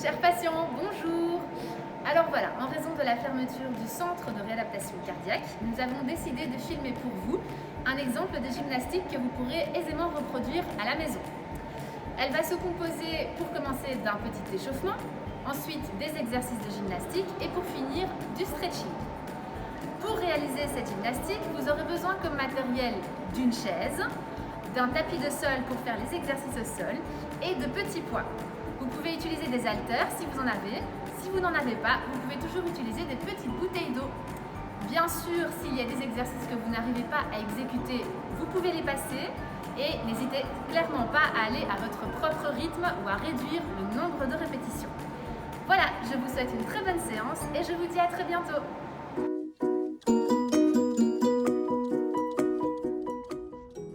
Chers patients, bonjour. Alors voilà, en raison de la fermeture du centre de réadaptation cardiaque, nous avons décidé de filmer pour vous un exemple de gymnastique que vous pourrez aisément reproduire à la maison. Elle va se composer pour commencer d'un petit échauffement, ensuite des exercices de gymnastique et pour finir du stretching. Pour réaliser cette gymnastique, vous aurez besoin comme matériel d'une chaise, d'un tapis de sol pour faire les exercices au sol et de petits poids. Vous pouvez utiliser des haltères si vous en avez. Si vous n'en avez pas, vous pouvez toujours utiliser des petites bouteilles d'eau. Bien sûr, s'il y a des exercices que vous n'arrivez pas à exécuter, vous pouvez les passer et n'hésitez clairement pas à aller à votre propre rythme ou à réduire le nombre de répétitions. Voilà, je vous souhaite une très bonne séance et je vous dis à très bientôt.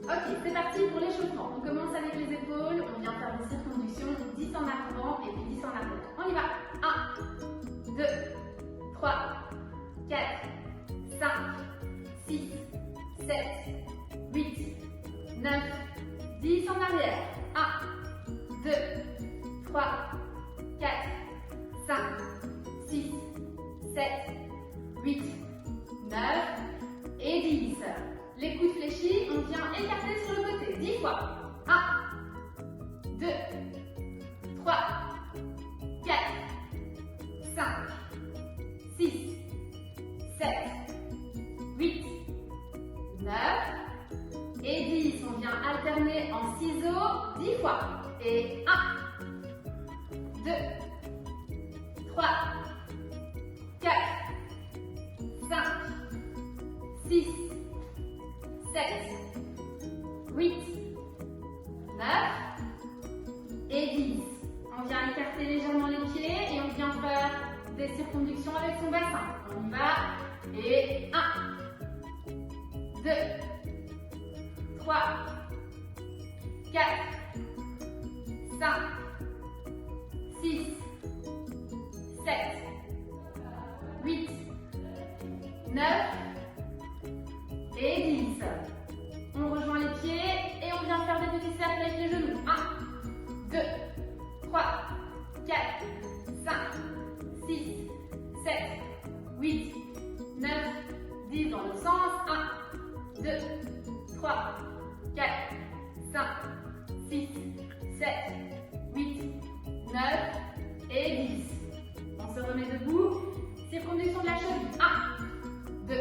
Ok, c'est parti pour l'échauffement. On commence avec les épaules, on vient faire des circonductions, 10 en avant et puis 10 en arrière. On y va. 1, 2, 3, 4, 5, 6, 7, 8, 9, 10 en arrière. 1, 2, 3, 4, 5, 6, 7, 8, 9 et 10. Les coudes fléchis, on vient écarter sur le côté. 10 fois. 1, 2, 3, 4, 5, 6, 7, 8, 9 et 10. On vient alterner en ciseaux 10 fois. Et 1, 2, 3, 4, 5, 6, 7, 8, 9 et 10. On vient écarter légèrement les pieds et on vient faire des circonductions avec son bassin. On y va. Et 1, 2, 3, 4, 5, 6, 7, 8, 9 et 10. On rejoint les pieds et on vient faire des petits cercles avec les genoux. 1, 2, 3, 4, 5, 6, 7, 8, 9, 10 dans l'autre sens. 1, 2, 3, 4, 5, 6, 7, 8, 9 et 10. On se remet debout. Circonduction de la cheville. 1, 2,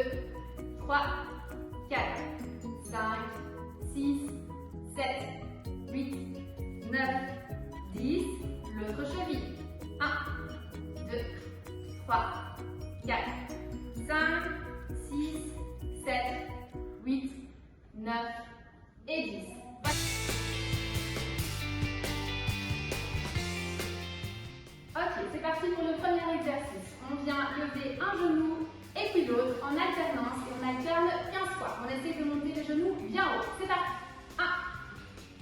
3, 4, 5, 6, 7, 8, 9, 10. L'autre cheville. 1, 2, 3, 4, 5, 6, 7, 8, 9 et 10. Ok, c'est parti pour le premier exercice. On vient lever un genou et puis l'autre en alternance et on alterne 15 fois. On essaie de monter les genoux bien haut. C'est parti. 1,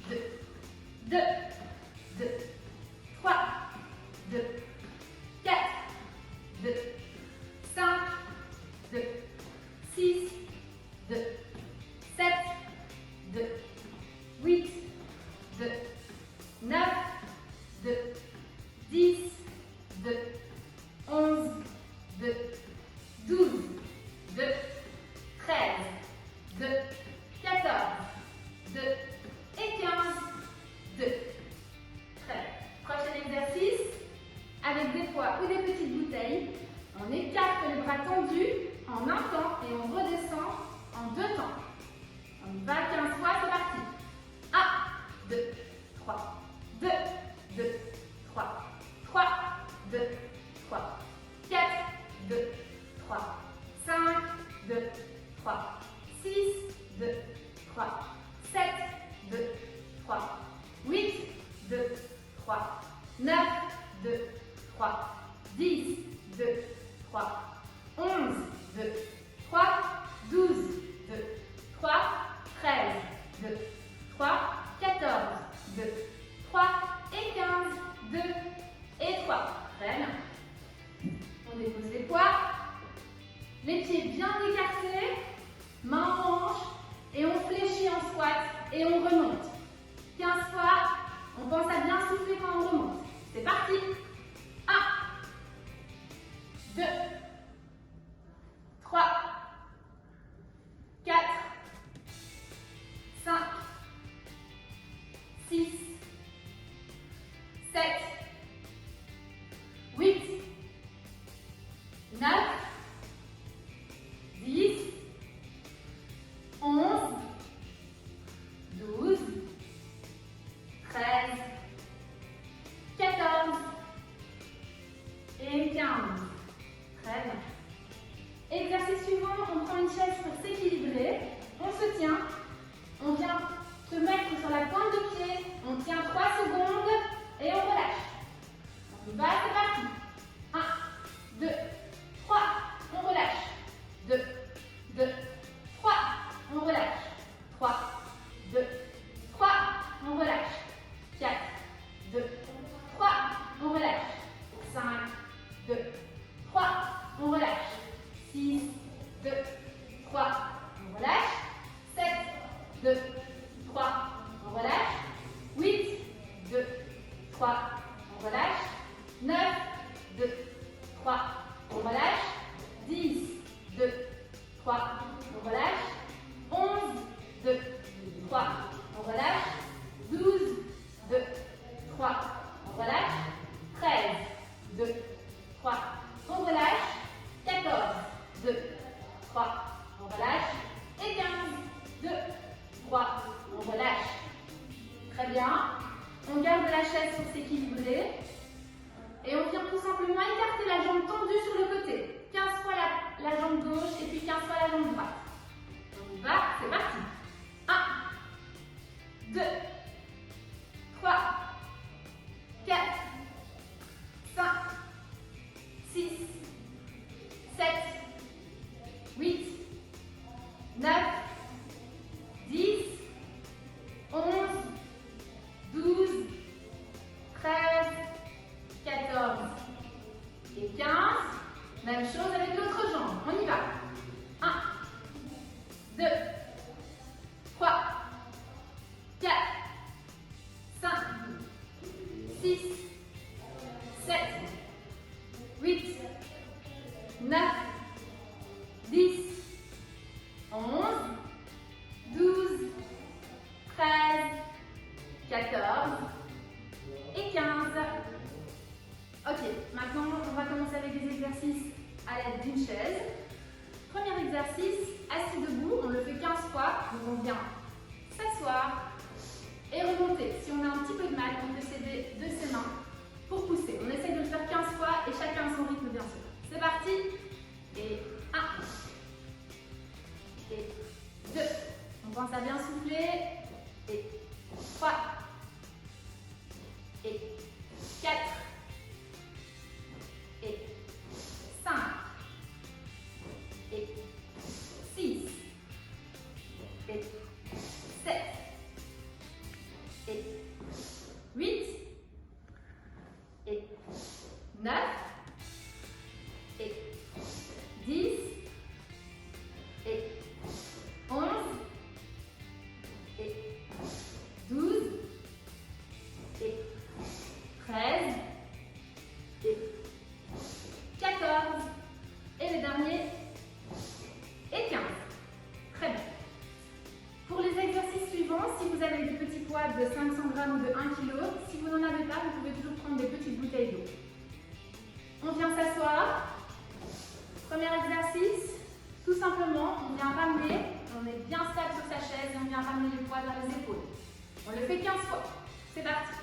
2, 2, 2, 3, 2, 4, 2, 5, 2, 6, 2, 7, 2, 8, 2, 9, 2, 10, 2, 11, 2, 12, 2, 13, 2, 14, 2 et 15, 2. Très bien. Prochain exercice, avec des poids ou des petites bouteilles, on écarte les bras tendus en un temps et on redescend en deux temps. On va 15 fois, c'est parti. 1, 2, 3, 2, 2, 3, 3, 2, 3, 4, 2, 3, 5, 2, 3, 6, 2, 3, 7, 2, 3, 8, 2, 3, 9, 2, 3, 10, 2, 3, 11, 2, 3, 12, 2, 3, 13, 2, 3, 14, 2, 3 et 15, 2 et 3. Très bien. On dépose les poids, les pieds bien écartés, mains en hanche et on fléchit en squat et on remonte. 15 fois, on pense à bien souffler quand on remonte. C'est parti. 1, relâche. 5, 2, 3, on relâche. 6, 2, 3, on relâche. 7, 2, 3, on relâche. 8, 2, 3, on relâche. 9, 2, 3, on relâche. 10, 2, 3, on relâche. 11, 2, 3, on relâche. 12, 2, 3, on relâche. 13, 2, 3, on relâche. 14, 2, 3, on relâche. Et 15, 2, 3, on relâche. Très bien. On garde la chaise pour s'équilibrer. Et on vient tout simplement écarter la jambe tendue sur le côté. 15 fois la jambe gauche et puis 15 fois la jambe droite. On y va, c'est parti. 1, 2, 3, 4, 5, 6, 7, 8, 9, 10, 11, 12, 13, 14 et 15. Même chose avec l'autre jambe. On y va. 1, 2, 3, 4, 5, 6, 7, 8, 9, 10, 11, 12, 13, 14 et 15. Ok, maintenant on va commencer avec des exercices à l'aide d'une chaise. Premier exercice, assis debout, on le fait 15 fois, donc on vient s'asseoir et remonter. Si on a un petit peu de mal, on peut s'aider de ses mains pour pousser. On essaye de le faire 15 fois et chacun à son rythme bien sûr. C'est parti. Et 1, et 2, on pense à bien souffler, et 3, et 4, et 5, et 6, et 7, et 8, et 9, et 10, et 11, et 12, et 13, et 14, et le dernier, et 15. Très bien. Pour les exercices suivants, si vous avez des petits poids de 500 g ou de 1 kg, si vous n'en avez pas, vous pouvez toujours prendre des petites bouteilles d'eau. On vient s'asseoir. Premier exercice, tout simplement, on vient ramener, on est bien stable sur sa chaise et on vient ramener les poids vers les épaules. On le fait 15 fois. C'est parti.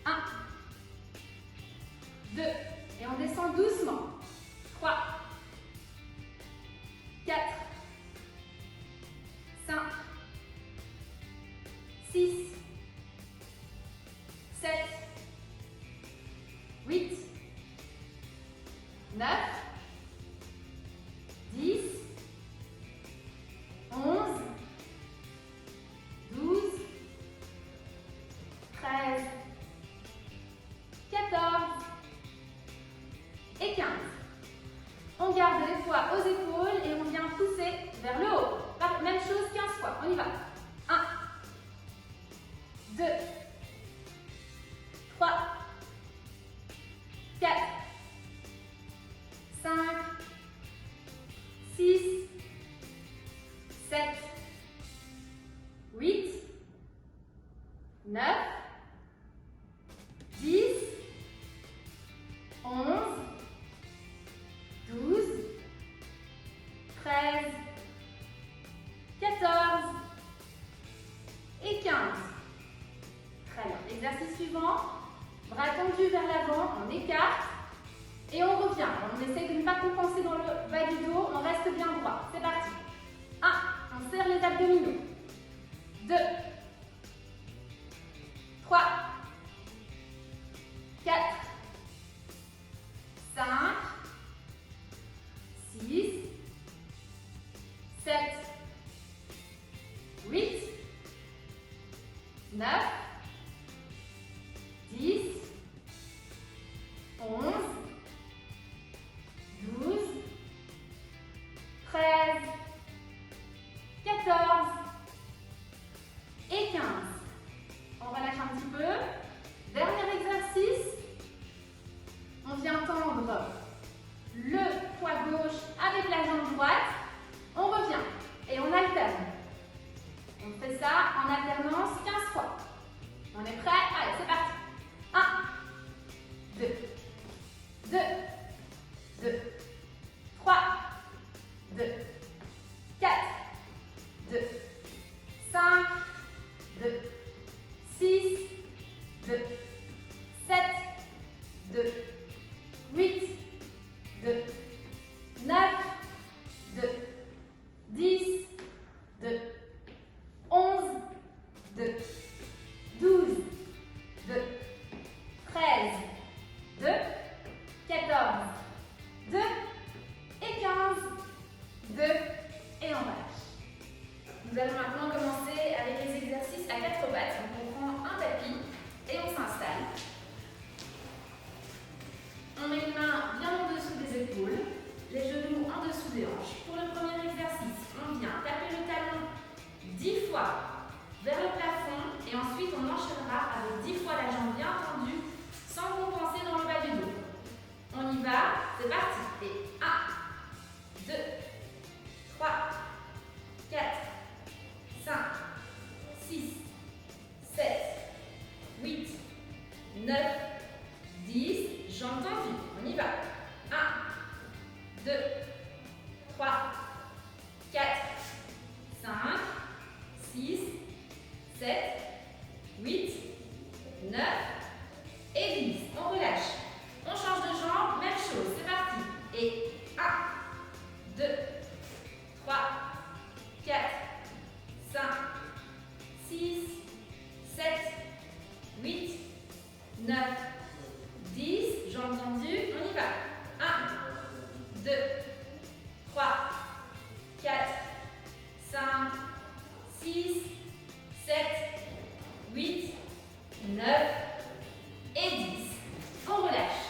1, 2, et on descend doucement. 3, 4, 5, 6, 7, 8, 9, 10, 11, 12, 13, 14 et 15. On garde les poids aux épaules et on vient pousser vers le haut. Même chose 15 fois. On y va. 1, 2, 3, 4, 5, 6, 7, 8, 9, 10, 11, 12, 13, 14 et 15. Très bien. Exercice suivant. Bras tendus vers l'avant, on écarte et on revient. On essaie de ne pas compenser dans le bas du dos, on reste bien droit. C'est parti. 1, on serre les abdominaux. 2, 3, 4, 5, 6, 7, 8, 9, 10, 2, 2, 2, 3, 2, 4, 2, 5, 2, 6, 2, 7, 2, 8, 2, 9, 2, 10, 2, 11, 2, 12, 2, 13, 2, 14, 2 et 15, 2 et on relâche. Nous allons maintenant commencer avec les exercices à 4 pattes. Donc on prend un tapis et on s'installe. On met les mains bien en dessous des épaules, les genoux en dessous des hanches. Pour le premier exercice, on vient taper le talon 10 fois vers le plafond et ensuite on enchaînera avec 10 fois la jambe bien tendue sans compenser dans le bas du dos. On y va, c'est parti. Et 1, 2, 3, 4, 5, 6, 7, 8, 9, 10, jambes tendues. On y va. 1, 2, 3, 4, 5, 6, 7, 8, 9 et 10. On relâche. On change de jambe, même chose, c'est parti. Et 1, 2, 3, 4, 5, 6, 7, 8, 9, 10. Jambes tendues, on y va. 1, 2, 3, 4, 5, 6, 7, 8, 9 et 10. On relâche.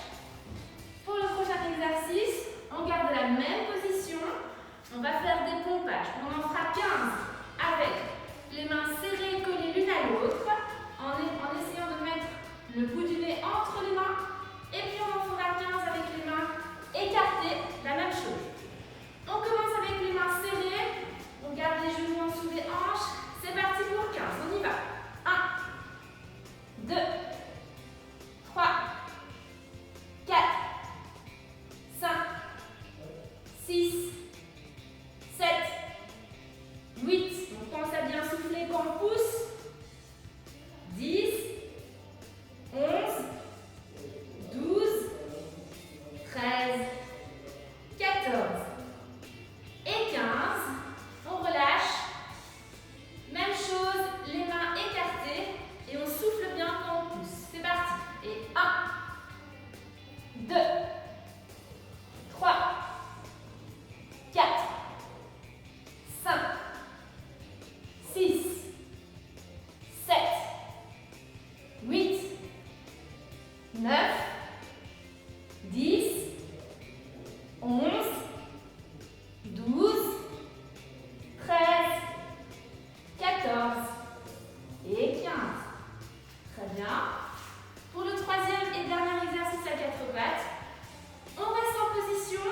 Pour le prochain exercice, on garde la même position. On va faire des pompages. On en fera 15 avec les mains serrées collées l'une à l'autre, en essayant de mettre le bout du nez entre les mains. Et puis on en fera 15 avec les mains écartées, la même chose. On commence avec les mains serrées. On garde les genoux en dessous des hanches. C'est parti pour 15. On y va. 1, 2, 3, 4, 5, 6, 7, 8. On pense à bien souffler quand on pousse. 10, 11, 12, 13, 14 et 15. On relâche. Même chose, les mains écartées et on souffle bien quand on pousse. C'est parti. Et 1, 2, 3, 4, 5, 6, 7, 8, 9, 10, 11, 12, 13, 14 et 15. Très bien. Pour le troisième et dernier exercice à 4 pattes, on reste en position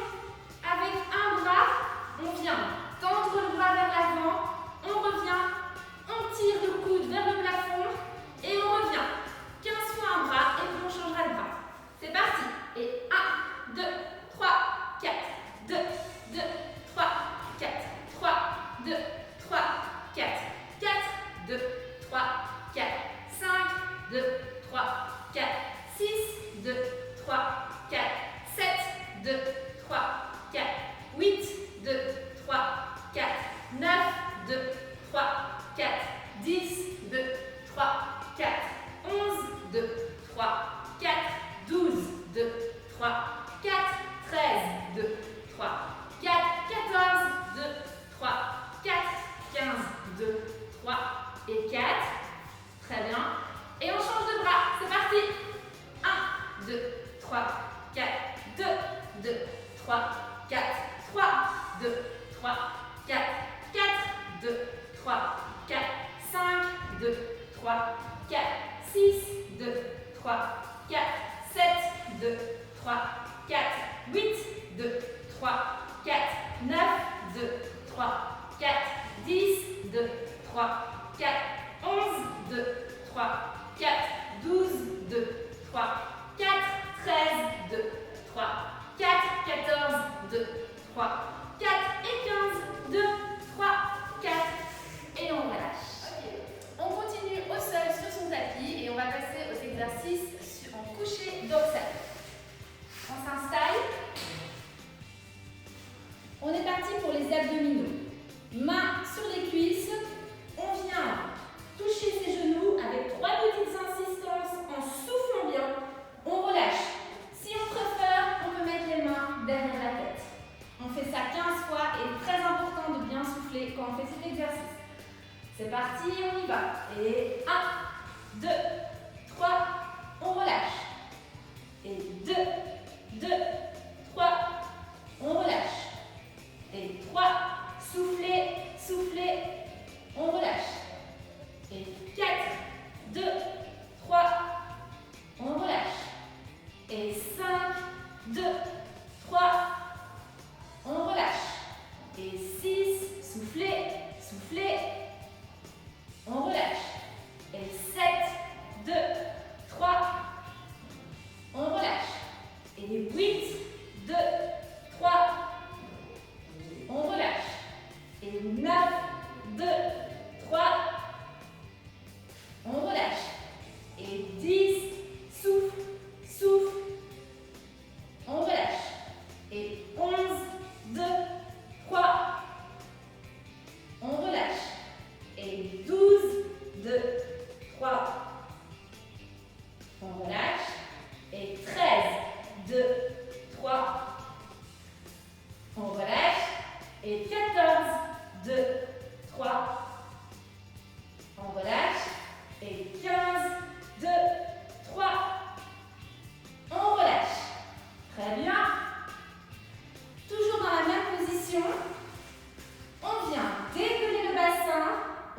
avec un bras. On vient tendre le bras vers l'avant. On revient. On tire le coude vers le plafond. Et on revient. 15 fois un bras et puis on changera de bras. C'est parti. Et 1, 2, 3, 4, 2, 2, 3, 4, 3, 2, 3, 4, 4, 2, 3, 4, 5, 2, 3, 4, 6, 2, 3, 4, 7, 2, 3, 4, 8, 2, 3, 4, 9, 2, 3, 4, 10, 2, 3, 4, 11, 2, 3, 4, 12, 2, 3, 4, 13, 2, 3, 4, 14, 2, 3, 4, 15, 2, 3 et 4. Très bien. Et on change de bras. C'est parti. 1, 2, 3, 4, 2, 2, 3, 4, 3, 2, 3, 4, 4, 2, 3, 4, 5, 2, 3, 4, 6, 2, 3, 4, 7, 2, 3, 4, 8, 2, 3, 4, 9, 2, 3, 4, 10, 2, 3, 4, 11, 2, 3, 4, 12, 2, 3, 4, 13, Et 1, 2, 3, on relâche. Et 2, 3, on relâche. Et 3, soufflez, soufflez, on relâche. Et 4, 2, 3, on relâche. Et 5, 2, 3, on relâche. Et 6, soufflez, soufflez, on relâche. Et 7, 2, 3, on relâche. Et 8, 2, 3, on relâche. Et 9, 2, 3, on relâche. Et 10, souffle, souffle, on relâche. Et 11, 2, 3, on relâche. Et 12, 2, 3, on relâche. Et 13, 2, 3, on relâche. Et 14, 2, 3, on relâche. Et 15, 2, 3, on relâche. Très bien. Toujours dans la même position. On vient décoller le bassin.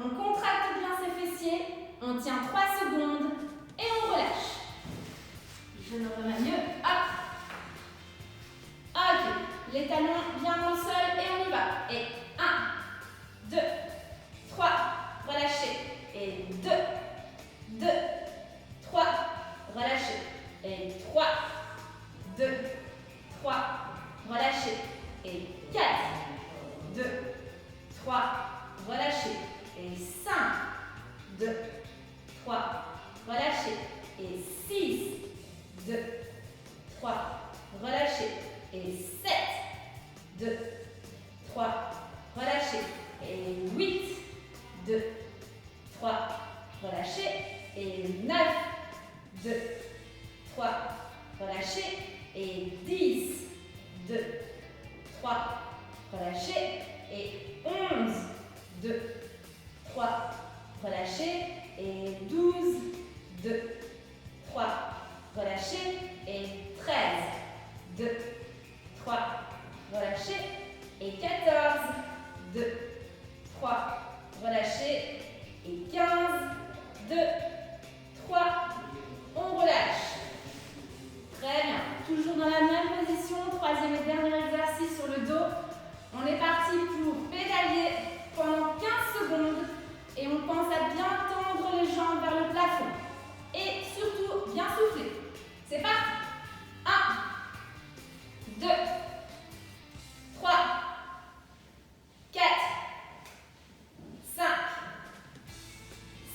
On contracte bien ses fessiers. On tient 3 secondes et on relâche. Je me remets mieux. Hop. Ok. Les talons bien dans le sol et on y va. Et 1, 2, 3, relâchez. Et 2, 3, relâchez. Et 3, 2, 3, relâchez. Et 4, 2, 3, relâchez. Et 5, 2, 3, relâchez. Et 6, 2, 3, relâchez. Et 7, 2, 3, relâchez. Et 8, 2, 3, relâchez. Et 9, 2, 3, relâchez. Et 10, 2, 3, relâchez. Et 11, 2, 3, relâchez. Et 12, 2, 3, relâchez. Et 13, 2, 3, relâchez. Et 14, 2, 3, relâchez. Et 15, 2, 3, on relâche. Très bien. Toujours dans la même position. Troisième et dernier exercice sur le dos. On est parti pour pédaler pendant 15 secondes. Et on pense à bien tendre les jambes vers le plafond. Et surtout, bien souffler. C'est parti. 1, 2, 3, 4, 5,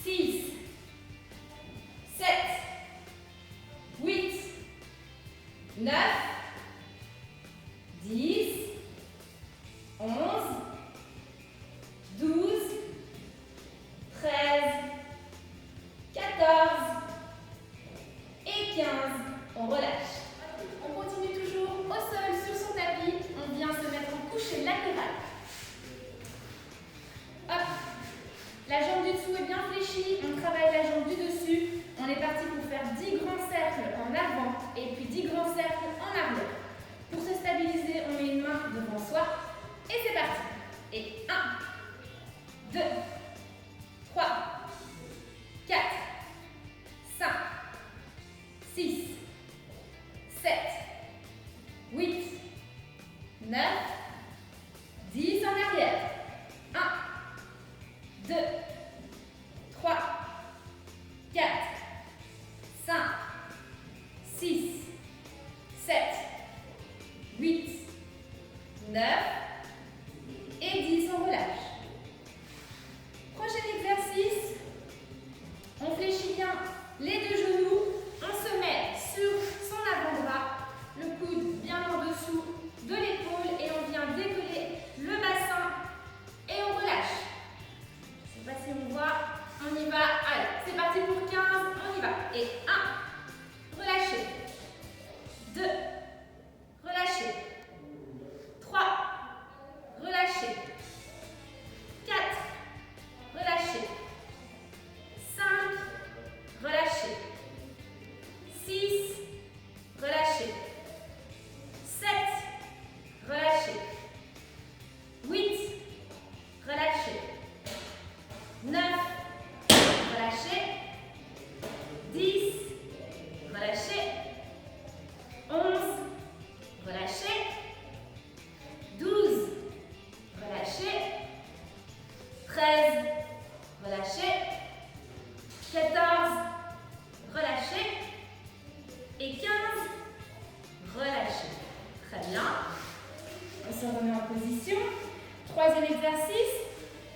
6, 7, 8, 9, 10, 11, 12, 13, 14 et 15. On relâche. On continue toujours au sol sur son tapis. On vient se mettre en coucher latéral. Hop. La jambe du dessous est bien fléchie. On travaille la jambe du dessus. On est parti pour faire 10 grands cercles en avant et puis 10 grands cercles en arrière. Pour se stabiliser, on met une main devant soi. Et c'est parti. Et 1, 2, 3, 4, 5, 6, 7, 8, 9, 10 en arrière. 1, 2, 3, 4, 5, 6, 7, 8, 9 et 10, on relâche. Prochain exercice, on fléchit bien les deux genoux, on se met sur son avant-bras, le coude bien en dessous de l'épaule et on vient décoller le bassin et on relâche. Je ne sais pas si on voit, on y va. Allez, c'est parti pour 15, on y va. Et 1, relâchez. 2, relâchez. se remet en position. Troisième exercice,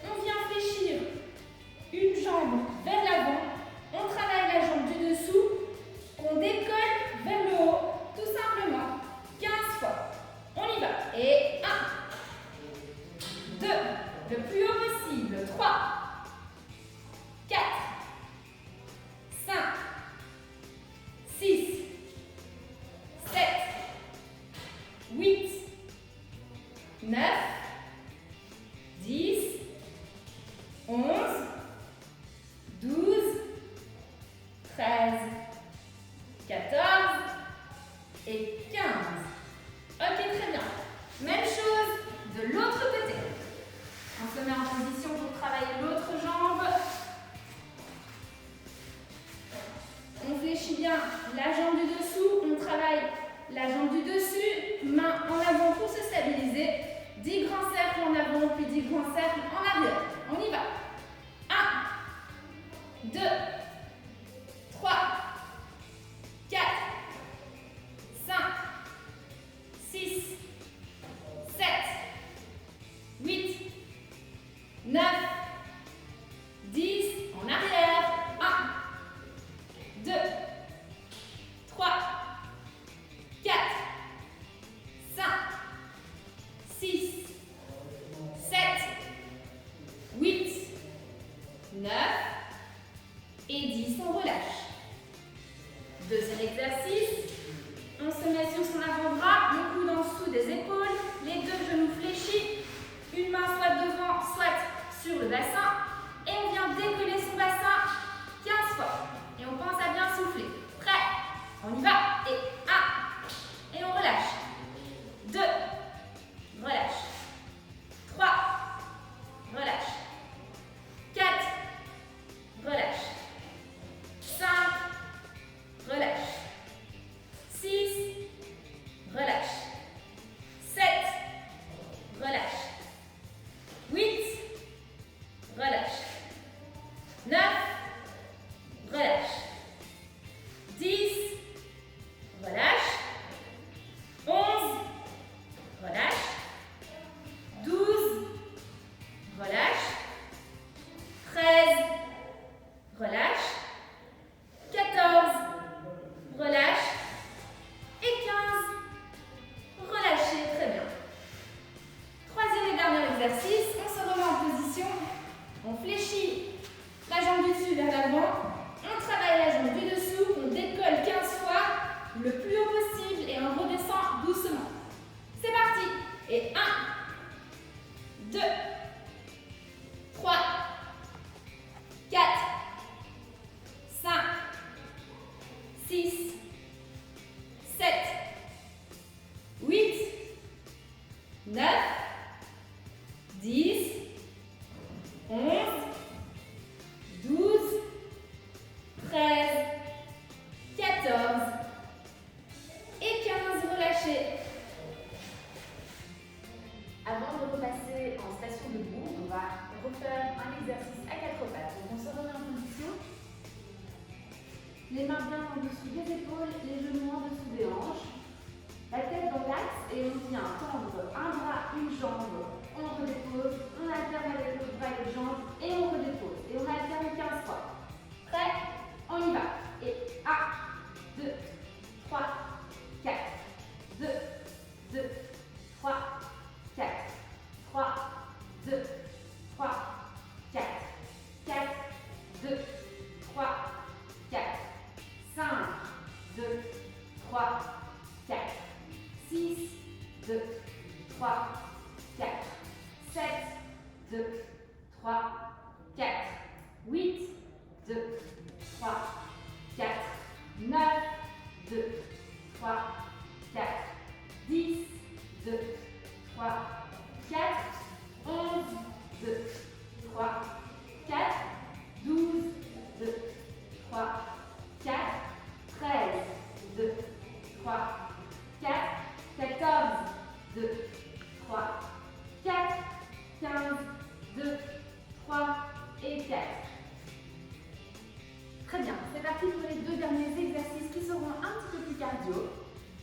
on vient fléchir une jambe vers l'avant. On travaille la jambe du dessous, qu'on décolle vers le haut, tout simplement. 15 fois. On y va. Et 1, 2, le plus haut possible. 3, 4, 5, 6, 7, 8, 9, 10, 11, 12, 13, 14 et 15. Ok, très bien. Même chose de l'autre côté. On se met en position pour travailler l'autre jambe. On fléchit bien la jambe du dessous. On travaille la jambe du dessus. Main en avant pour se stabiliser. 10 grands cercles en avant, puis 10 grands cercles en arrière. On y va. 1, 2, 3, 4, 5, 6, 7, 8, 9, 10, en arrière. 1, 2, 3, 4, 5, 6, 7, 8, 9 et 10. On relâche. Deuxième exercice. On se met sur son avant-bras, le coude en dessous des épaules, les deux genoux fléchis, une main soit devant, soit sur le bassin, et on vient décoller son bassin 15 fois. Et on pense à bien souffler. Prêt? On y va. Et 1, et on relâche. 2, relâche. 3, relâche. 4, relâche. 5, relâche. 6, relâche. 7, relâche. 8, relâche. 9, relâche. 10, relâche. 11, relâche. 12, relâche. 13, relâche. 14, relâche. Et 15, relâchez. Très bien. Troisième et dernier exercice, on se remet en position. On fléchit la jambe du dessus vers l'avant. On travaille la jambe du dessous. On décolle 15 fois le plus haut possible et on redescend doucement. C'est parti. Et 1, 2, 3, 4, 5, 6, 7, 8, 9, 10, 11, 12, 13, 14 et 15. Relâchez. Avant de repasser en station debout, on va refaire un exercice à 4 pattes. Donc on se remet en position. Les mains bien en dessous des épaules, les genoux en dessous des hanches. La tête dans l'axe et on vient tendre un bras, une jambe. On redépose, on alterne avec l'autre bras et l'autre jambe et on redépose. Et on alterne 15 fois. Prêt? On y va. Et 1, 2, 3, 4, 2, 2, 3, 4, 3, 2, 3, 4, 4, 2, 3, 4, 5, 2, 3, 4, 6, 2, 3, 4, 7, 2, 3, 4, 8, 2, 3, 4, 9, 2, 3, 4, 10, 2, 3, 4, 11, 2, 3, 4, 12, 2, 3, 4, 13, 2, 3, 4, 14, 2, 3, 4, 15, 2, 3 et 4. Très bien, c'est parti pour les deux derniers exercices qui seront un petit peu plus cardio.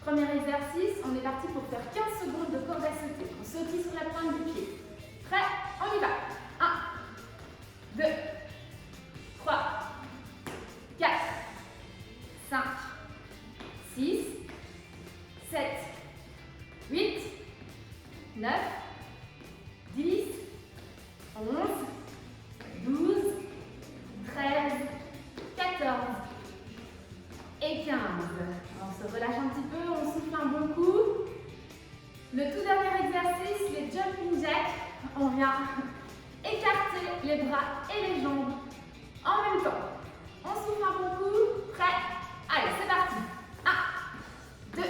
Premier exercice, on est parti pour faire 15 secondes de corde à sauter. On sautille sur la pointe du pied. Prêt? On y va. 1, 2, 3, 4, 5, 6, 7, 8, 9, 10, 11, 12, 13, 14 et 15. On se relâche un petit peu, on souffle un bon coup. Le tout dernier exercice, les jumping jacks. On vient écarter les bras et les jambes en même temps. On souffle un bon coup. Prêt? Allez, c'est parti. 1, 2,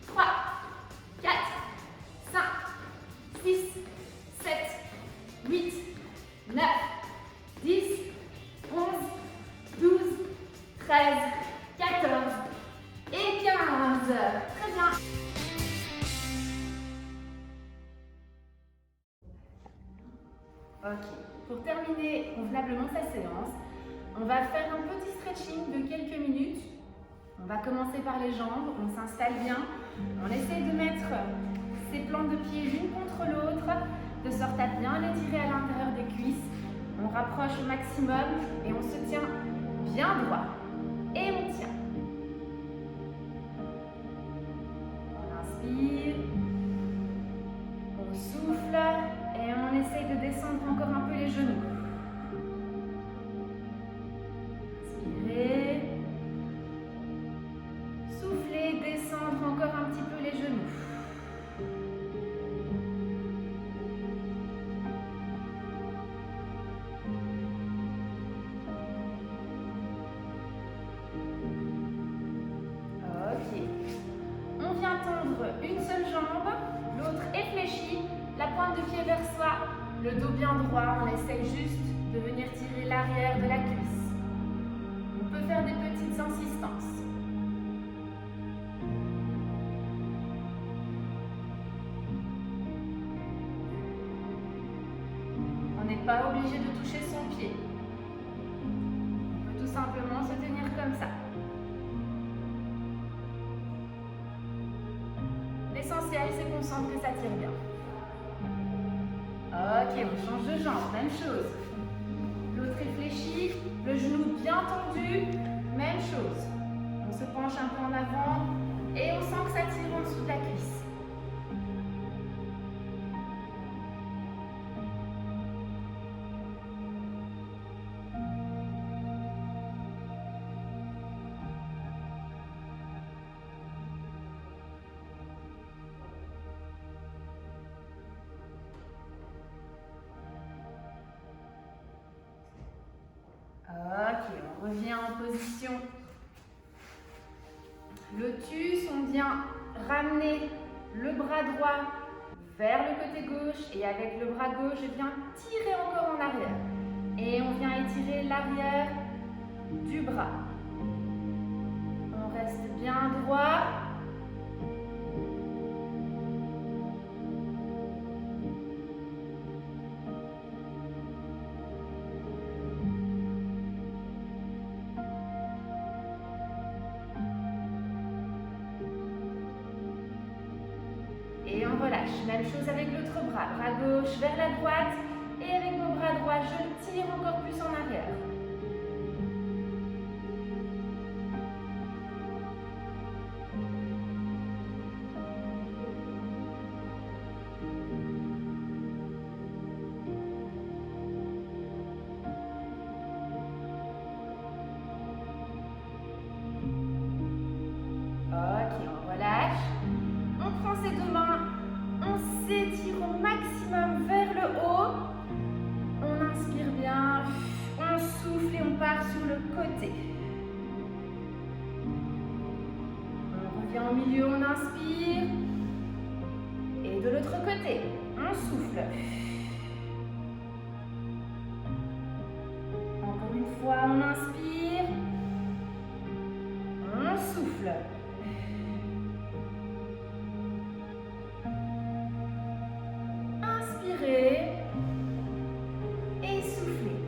3, 4, 5, 6, 7, 8, 9, 10, 11, 12, 13, 14 et 15. Très bien. Ok. Pour terminer convenablement sa séance, on va faire un petit stretching de quelques minutes. On va commencer par les jambes, on s'installe bien. On essaie de mettre ses plantes de pied l'une contre l'autre, de sorte à bien les tirer à l'intérieur des cuisses. On rapproche au maximum et on se tient bien droit. Et on tient. On inspire, on souffle et on essaye de descendre encore un peu les genoux. Inspirez, soufflez, descendre encore un petit peu les genoux. Une seule jambe, l'autre est fléchie, la pointe de pied vers soi, le dos bien droit, on essaye juste de venir tirer l'arrière de la cuisse. On peut faire des petites insistances. On n'est pas obligé de toucher son pied. On peut tout simplement se tenir comme ça. L'essentiel, c'est qu'on sente que ça tire bien. Ok, on change de jambe, même chose. L'autre est fléchi, le genou bien tendu, même chose. On se penche un peu en avant et on sent que ça tire en dessous de la cuisse. Ok, on revient en position lotus. On vient ramener le bras droit vers le côté gauche et avec le bras gauche, je viens tirer encore en arrière. Et on vient étirer l'arrière du bras. On reste bien droit. Et on relâche. Même chose avec l'autre bras. Bras gauche vers la droite. Et avec mon bras droit, je le tire encore plus en arrière. Ok, on relâche. On prend ses deux mains, on s'étire au maximum vers le haut. On inspire bien, on souffle et on part sur le côté. On revient au milieu, on inspire. Et de l'autre côté, on souffle. Encore une fois, on inspire. On souffle. Inspirez et soufflez.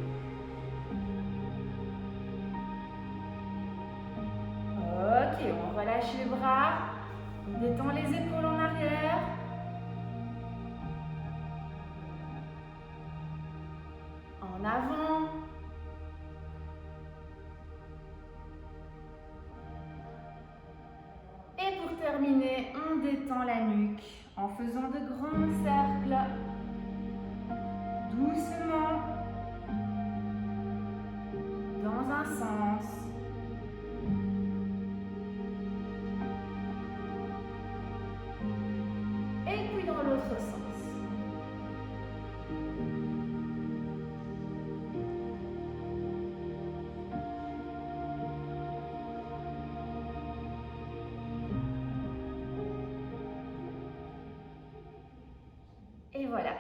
Ok, on relâche les bras. creusant la nuque, en faisant de grands cercles. Doucement, dans un sens. Et puis dans l'autre sens. Et voilà.